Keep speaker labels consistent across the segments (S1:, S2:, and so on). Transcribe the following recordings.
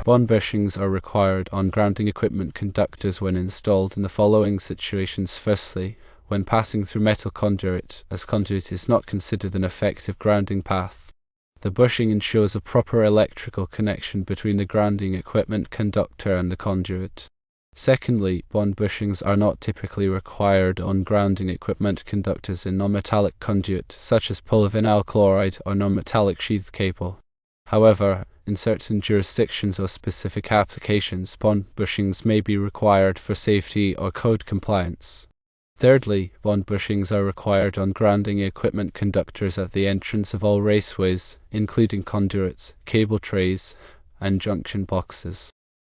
S1: Bond bushings are required on grounding equipment conductors when installed in the following situations. Firstly, when passing through metal conduit, as conduit is not considered an effective grounding path. The bushing ensures a proper electrical connection between the grounding equipment conductor and the conduit. Secondly, bond bushings are not typically required on grounding equipment conductors in non-metallic conduit, such as polyvinyl chloride or non-metallic sheath cable. However, in certain jurisdictions or specific applications, bond bushings may be required for safety or code compliance. Thirdly, bond bushings are required on grounding equipment conductors at the entrance of all raceways, including conduits, cable trays, and junction boxes.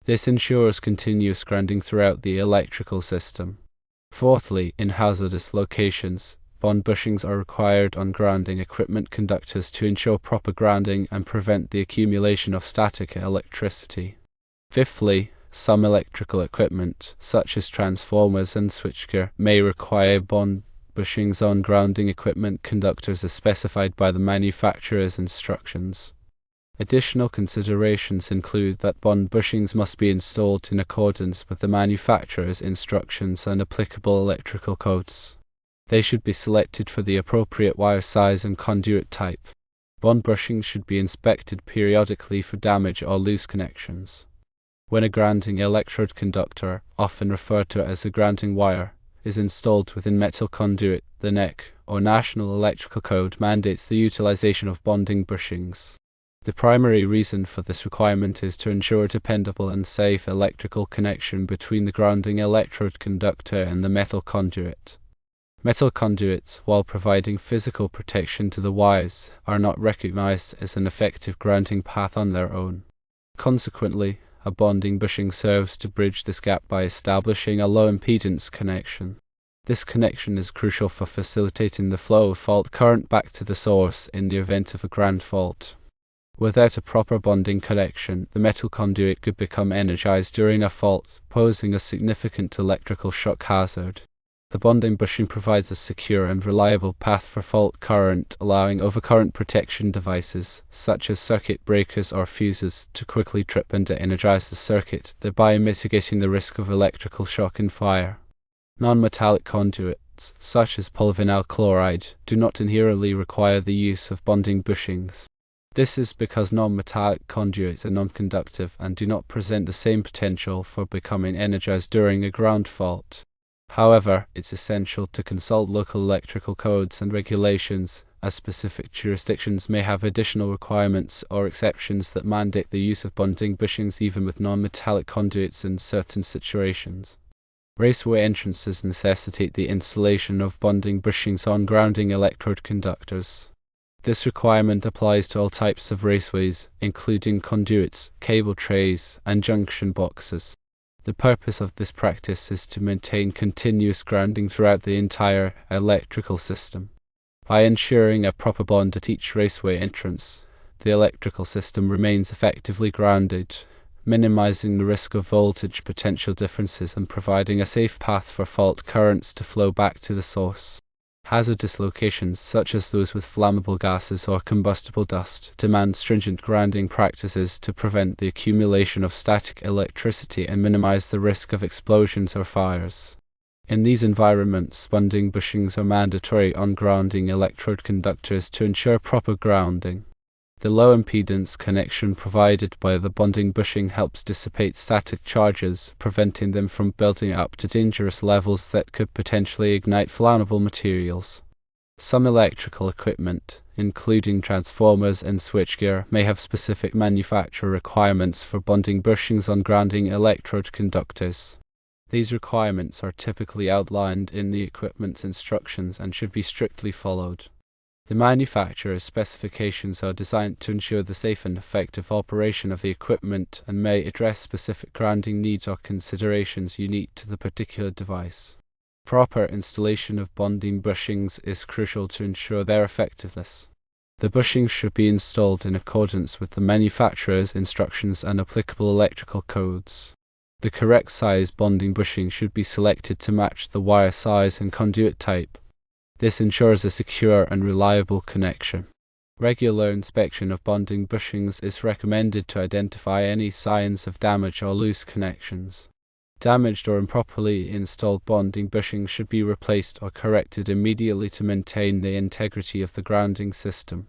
S1: This ensures continuous grounding throughout the electrical system. Fourthly, in hazardous locations, bond bushings are required on grounding equipment conductors to ensure proper grounding and prevent the accumulation of static electricity. Fifthly, some electrical equipment, such as transformers and switchgear, may require bond bushings on grounding equipment conductors as specified by the manufacturer's instructions. Additional considerations include that bond bushings must be installed in accordance with the manufacturer's instructions and applicable electrical codes. They should be selected for the appropriate wire size and conduit type. Bond bushings should be inspected periodically for damage or loose connections. When a grounding electrode conductor, often referred to as a grounding wire, is installed within metal conduit, the NEC, or National Electrical Code, mandates the utilization of bonding bushings. The primary reason for this requirement is to ensure a dependable and safe electrical connection between the grounding electrode conductor and the metal conduit. Metal conduits, while providing physical protection to the wires, are not recognized as an effective grounding path on their own. Consequently, a bonding bushing serves to bridge this gap by establishing a low impedance connection. This connection is crucial for facilitating the flow of fault current back to the source in the event of a ground fault. Without a proper bonding connection, the metal conduit could become energized during a fault, posing a significant electrical shock hazard. The bonding bushing provides a secure and reliable path for fault current, allowing overcurrent protection devices, such as circuit breakers or fuses, to quickly trip and de-energize the circuit, thereby mitigating the risk of electrical shock and fire. Non-metallic conduits, such as polyvinyl chloride, do not inherently require the use of bonding bushings. This is because non-metallic conduits are non-conductive and do not present the same potential for becoming energized during a ground fault. However, it's essential to consult local electrical codes and regulations, as specific jurisdictions may have additional requirements or exceptions that mandate the use of bonding bushings even with non-metallic conduits in certain situations. Raceway entrances necessitate the installation of bonding bushings on grounding electrode conductors. This requirement applies to all types of raceways, including conduits, cable trays, and junction boxes. The purpose of this practice is to maintain continuous grounding throughout the entire electrical system. By ensuring a proper bond at each raceway entrance, the electrical system remains effectively grounded, minimizing the risk of voltage potential differences and providing a safe path for fault currents to flow back to the source. Hazardous locations, such as those with flammable gases or combustible dust, demand stringent grounding practices to prevent the accumulation of static electricity and minimize the risk of explosions or fires. In these environments, bonding bushings are mandatory on grounding electrode conductors to ensure proper grounding. The low impedance connection provided by the bonding bushing helps dissipate static charges, preventing them from building up to dangerous levels that could potentially ignite flammable materials. Some electrical equipment, including transformers and switchgear, may have specific manufacturer requirements for bonding bushings on grounding electrode conductors. These requirements are typically outlined in the equipment's instructions and should be strictly followed. The manufacturer's specifications are designed to ensure the safe and effective operation of the equipment and may address specific grounding needs or considerations unique to the particular device. Proper installation of bonding bushings is crucial to ensure their effectiveness. The bushings should be installed in accordance with the manufacturer's instructions and applicable electrical codes. The correct size bonding bushing should be selected to match the wire size and conduit type. This ensures a secure and reliable connection. Regular inspection of bonding bushings is recommended to identify any signs of damage or loose connections. Damaged or improperly installed bonding bushings should be replaced or corrected immediately to maintain the integrity of the grounding system.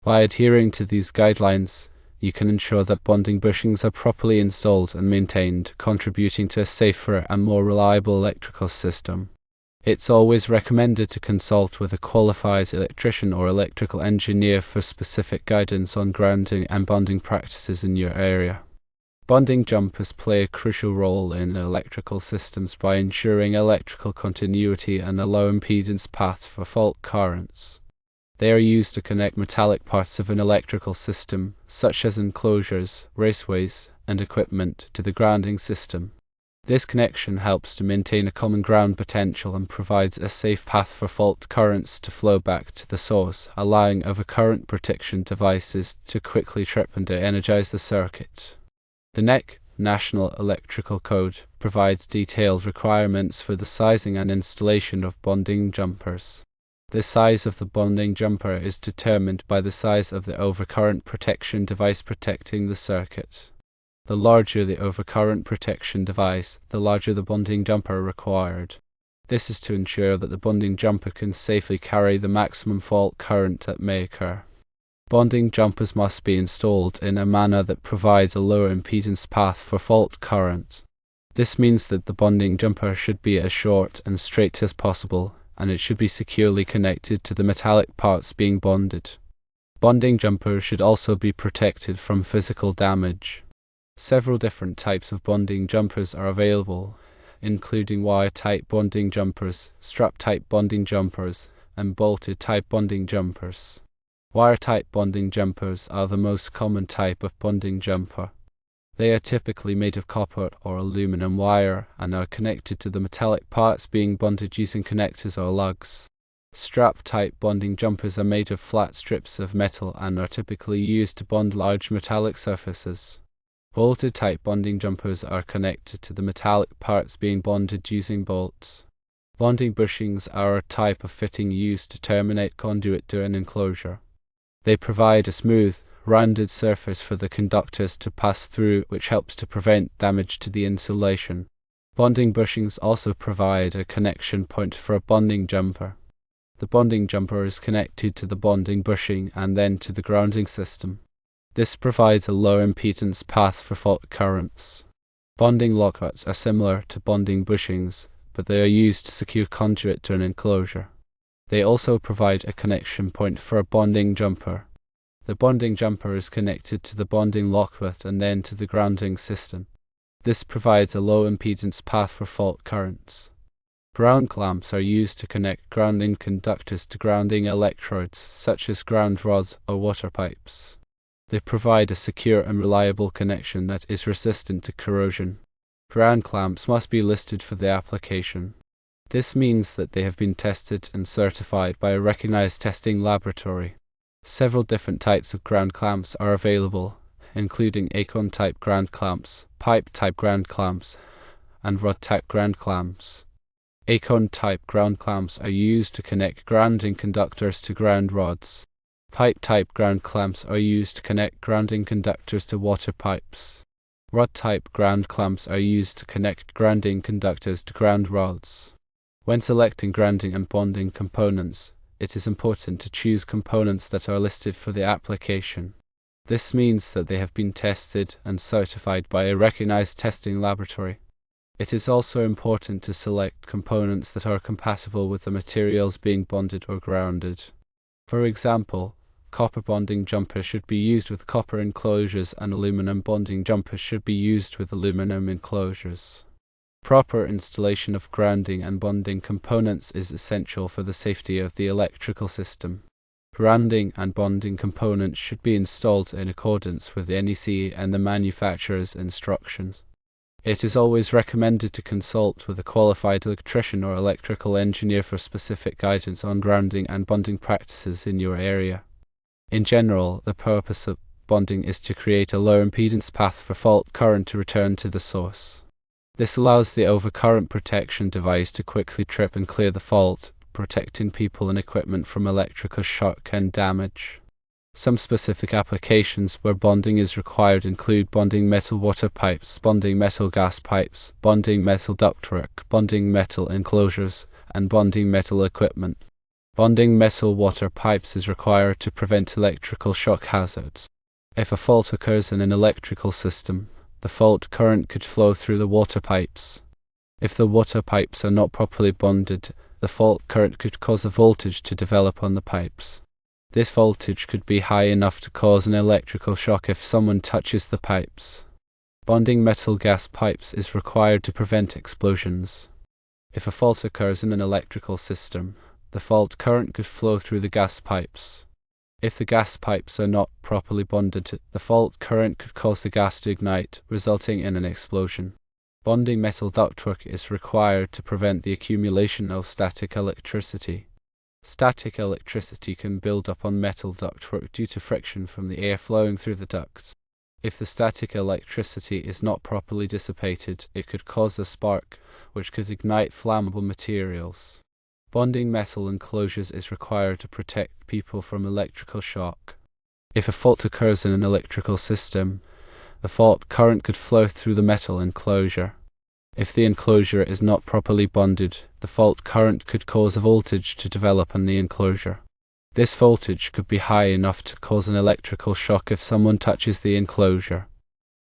S1: By adhering to these guidelines, you can ensure that bonding bushings are properly installed and maintained, contributing to a safer and more reliable electrical system. It's always recommended to consult with a qualified electrician or electrical engineer for specific guidance on grounding and bonding practices in your area. Bonding jumpers play a crucial role in electrical systems by ensuring electrical continuity and a low impedance path for fault currents. They are used to connect metallic parts of an electrical system, such as enclosures, raceways, and equipment, to the grounding system. This connection helps to maintain a common ground potential and provides a safe path for fault currents to flow back to the source, allowing overcurrent protection devices to quickly trip and de-energize the circuit. The NEC, National Electrical Code, provides detailed requirements for the sizing and installation of bonding jumpers. The size of the bonding jumper is determined by the size of the overcurrent protection device protecting the circuit. The larger the overcurrent protection device, the larger the bonding jumper required. This is to ensure that the bonding jumper can safely carry the maximum fault current that may occur. Bonding jumpers must be installed in a manner that provides a lower impedance path for fault current. This means that the bonding jumper should be as short and straight as possible, and it should be securely connected to the metallic parts being bonded. Bonding jumpers should also be protected from physical damage. Several different types of bonding jumpers are available, including wire-type bonding jumpers, strap-type bonding jumpers, and bolted-type bonding jumpers. Wire-type bonding jumpers are the most common type of bonding jumper. They are typically made of copper or aluminum wire and are connected to the metallic parts being bonded using connectors or lugs. Strap-type bonding jumpers are made of flat strips of metal and are typically used to bond large metallic surfaces. Bolted-type bonding jumpers are connected to the metallic parts being bonded using bolts. Bonding bushings are a type of fitting used to terminate conduit to an enclosure. They provide a smooth, rounded surface for the conductors to pass through, which helps to prevent damage to the insulation. Bonding bushings also provide a connection point for a bonding jumper. The bonding jumper is connected to the bonding bushing and then to the grounding system. This provides a low impedance path for fault currents. Bonding locknuts are similar to bonding bushings, but they are used to secure conduit to an enclosure. They also provide a connection point for a bonding jumper. The bonding jumper is connected to the bonding locknut and then to the grounding system. This provides a low impedance path for fault currents. Ground clamps are used to connect grounding conductors to grounding electrodes, such as ground rods or water pipes. They provide a secure and reliable connection that is resistant to corrosion. Ground clamps must be listed for the application. This means that they have been tested and certified by a recognized testing laboratory. Several different types of ground clamps are available, including acorn-type ground clamps, pipe-type ground clamps, and rod-type ground clamps. Acorn-type ground clamps are used to connect grounding conductors to ground rods. Pipe-type ground clamps are used to connect grounding conductors to water pipes. Rod-type ground clamps are used to connect grounding conductors to ground rods. When selecting grounding and bonding components, it is important to choose components that are listed for the application. This means that they have been tested and certified by a recognized testing laboratory. It is also important to select components that are compatible with the materials being bonded or grounded. For example, copper bonding jumpers should be used with copper enclosures and aluminum bonding jumpers should be used with aluminum enclosures. Proper installation of grounding and bonding components is essential for the safety of the electrical system. Grounding and bonding components should be installed in accordance with the NEC and the manufacturer's instructions. It is always recommended to consult with a qualified electrician or electrical engineer for specific guidance on grounding and bonding practices in your area. In general, the purpose of bonding is to create a low impedance path for fault current to return to the source. This allows the overcurrent protection device to quickly trip and clear the fault, protecting people and equipment from electrical shock and damage. Some specific applications where bonding is required include bonding metal water pipes, bonding metal gas pipes, bonding metal ductwork, bonding metal enclosures, and bonding metal equipment. Bonding metal water pipes is required to prevent electrical shock hazards. If a fault occurs in an electrical system, the fault current could flow through the water pipes. If the water pipes are not properly bonded, the fault current could cause a voltage to develop on the pipes. This voltage could be high enough to cause an electrical shock if someone touches the pipes. Bonding metal gas pipes is required to prevent explosions. If a fault occurs in an electrical system, the fault current could flow through the gas pipes. If the gas pipes are not properly bonded, the fault current could cause the gas to ignite, resulting in an explosion. Bonding metal ductwork is required to prevent the accumulation of static electricity. Static electricity can build up on metal ductwork due to friction from the air flowing through the duct. If the static electricity is not properly dissipated, it could cause a spark, which could ignite flammable materials. Bonding metal enclosures is required to protect people from electrical shock. If a fault occurs in an electrical system, the fault current could flow through the metal enclosure. If the enclosure is not properly bonded, the fault current could cause a voltage to develop on the enclosure. This voltage could be high enough to cause an electrical shock if someone touches the enclosure.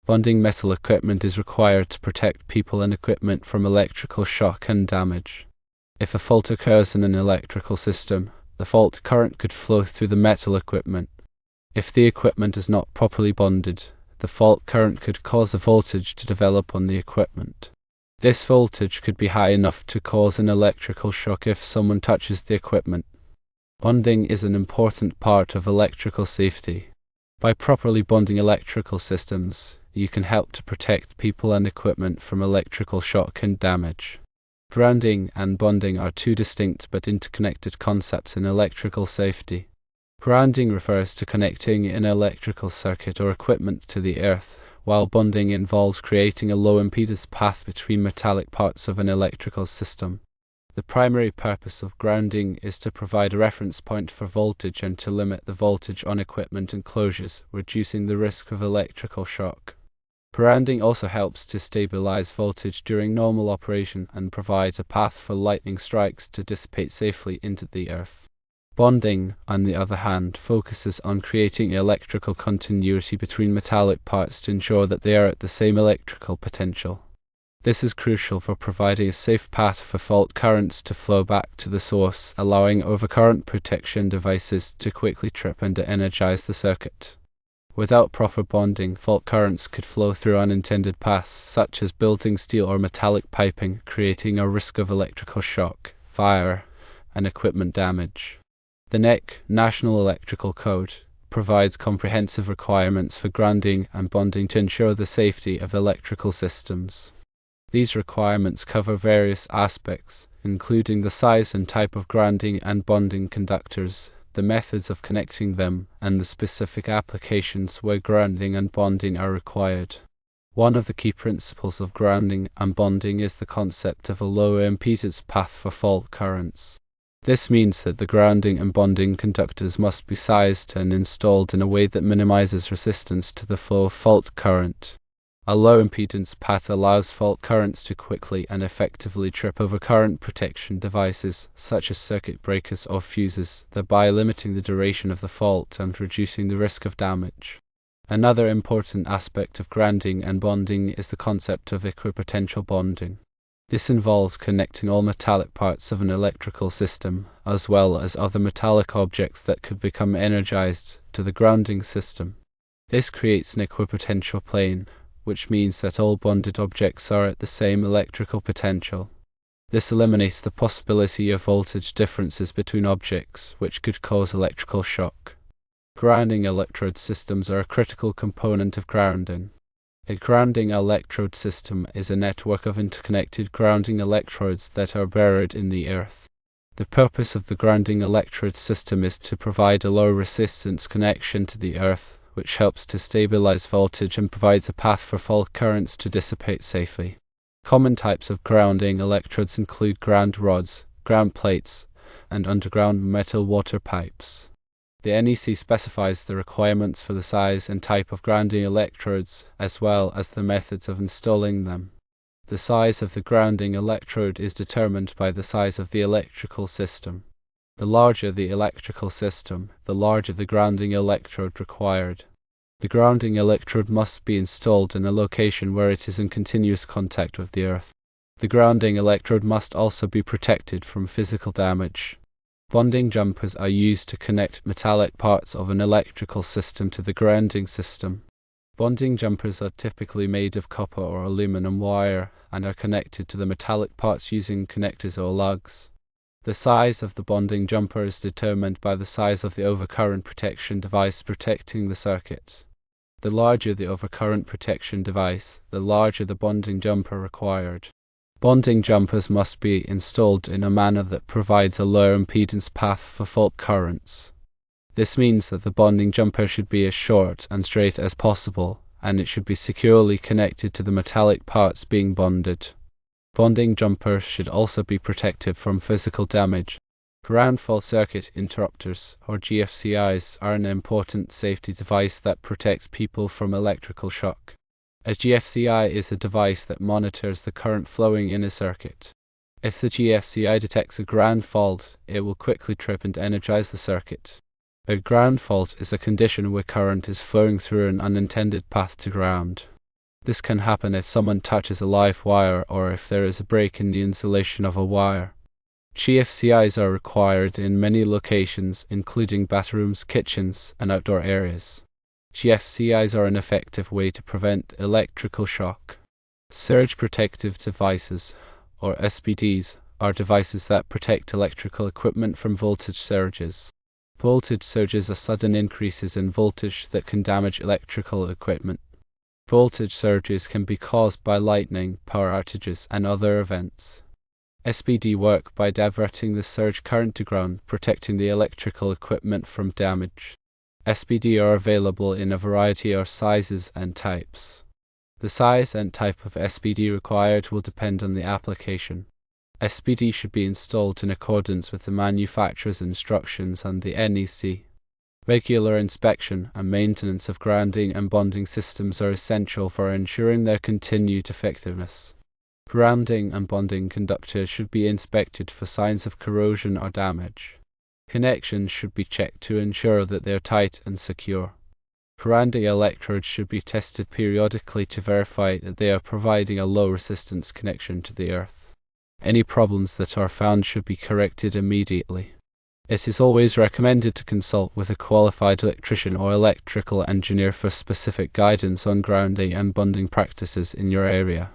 S1: Bonding metal equipment is required to protect people and equipment from electrical shock and damage. If a fault occurs in an electrical system, the fault current could flow through the metal equipment. If the equipment is not properly bonded, the fault current could cause a voltage to develop on the equipment. This voltage could be high enough to cause an electrical shock if someone touches the equipment. Bonding is an important part of electrical safety. By properly bonding electrical systems, you can help to protect people and equipment from electrical shock and damage. Grounding and bonding are two distinct but interconnected concepts in electrical safety. Grounding refers to connecting an electrical circuit or equipment to the earth, while bonding involves creating a low impedance path between metallic parts of an electrical system. The primary purpose of grounding is to provide a reference point for voltage and to limit the voltage on equipment enclosures, reducing the risk of electrical shock. Grounding also helps to stabilize voltage during normal operation and provides a path for lightning strikes to dissipate safely into the earth. Bonding, on the other hand, focuses on creating electrical continuity between metallic parts to ensure that they are at the same electrical potential. This is crucial for providing a safe path for fault currents to flow back to the source, allowing overcurrent protection devices to quickly trip and energize the circuit. Without proper bonding, fault currents could flow through unintended paths, such as building steel or metallic piping, creating a risk of electrical shock, fire, and equipment damage. The NEC, National Electrical Code, provides comprehensive requirements for grounding and bonding to ensure the safety of electrical systems. These requirements cover various aspects, including the size and type of grounding and bonding conductors, the methods of connecting them, and the specific applications where grounding and bonding are required. One of the key principles of grounding and bonding is the concept of a low impedance path for fault currents. This means that the grounding and bonding conductors must be sized and installed in a way that minimizes resistance to the flow of fault current. A low impedance path allows fault currents to quickly and effectively trip over current protection devices, such as circuit breakers or fuses, thereby limiting the duration of the fault and reducing the risk of damage. Another important aspect of grounding and bonding is the concept of equipotential bonding. This involves connecting all metallic parts of an electrical system, as well as other metallic objects that could become energized, to the grounding system. This creates an equipotential plane, which means that all bonded objects are at the same electrical potential. This eliminates the possibility of voltage differences between objects, which could cause electrical shock. Grounding electrode systems are a critical component of grounding. A grounding electrode system is a network of interconnected grounding electrodes that are buried in the earth. The purpose of the grounding electrode system is to provide a low resistance connection to the earth, which helps to stabilize voltage and provides a path for fault currents to dissipate safely. Common types of grounding electrodes include ground rods, ground plates, and underground metal water pipes. The NEC specifies the requirements for the size and type of grounding electrodes, as well as the methods of installing them. The size of the grounding electrode is determined by the size of the electrical system. The larger the electrical system, the larger the grounding electrode required. The grounding electrode must be installed in a location where it is in continuous contact with the earth. The grounding electrode must also be protected from physical damage. Bonding jumpers are used to connect metallic parts of an electrical system to the grounding system. Bonding jumpers are typically made of copper or aluminum wire and are connected to the metallic parts using connectors or lugs. The size of the bonding jumper is determined by the size of the overcurrent protection device protecting the circuit. The larger the overcurrent protection device, the larger the bonding jumper required. Bonding jumpers must be installed in a manner that provides a low impedance path for fault currents. This means that the bonding jumper should be as short and straight as possible, and it should be securely connected to the metallic parts being bonded. Bonding jumpers should also be protected from physical damage. Ground fault circuit interrupters, or GFCIs, are an important safety device that protects people from electrical shock. A GFCI is a device that monitors the current flowing in a circuit. If the GFCI detects a ground fault, it will quickly trip and energize the circuit. A ground fault is a condition where current is flowing through an unintended path to ground. This can happen if someone touches a live wire or if there is a break in the insulation of a wire. GFCIs are required in many locations, including bathrooms, kitchens, and outdoor areas. GFCIs are an effective way to prevent electrical shock. Surge protective devices, or SPDs, are devices that protect electrical equipment from voltage surges. Voltage surges are sudden increases in voltage that can damage electrical equipment. Voltage surges can be caused by lightning, power outages, and other events. SPD work by diverting the surge current to ground, protecting the electrical equipment from damage. SPD are available in a variety of sizes and types. The size and type of SPD required will depend on the application. SPD should be installed in accordance with the manufacturer's instructions and the NEC. Regular inspection and maintenance of grounding and bonding systems are essential for ensuring their continued effectiveness. Grounding and bonding conductors should be inspected for signs of corrosion or damage. Connections should be checked to ensure that they are tight and secure. Grounding electrodes should be tested periodically to verify that they are providing a low resistance connection to the earth. Any problems that are found should be corrected immediately. It is always recommended to consult with a qualified electrician or electrical engineer for specific guidance on grounding and bonding practices in your area.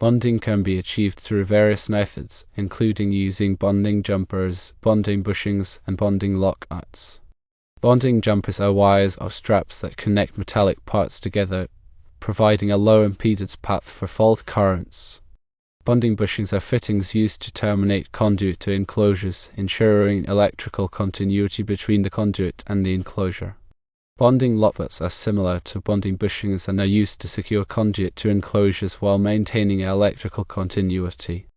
S1: Bonding can be achieved through various methods, including using bonding jumpers, bonding bushings, and bonding lock nuts. Bonding jumpers are wires or straps that connect metallic parts together, providing a low impedance path for fault currents. Bonding bushings are fittings used to terminate conduit to enclosures, ensuring electrical continuity between the conduit and the enclosure. Bonding lock nuts are similar to bonding bushings and are used to secure conduit to enclosures while maintaining electrical continuity.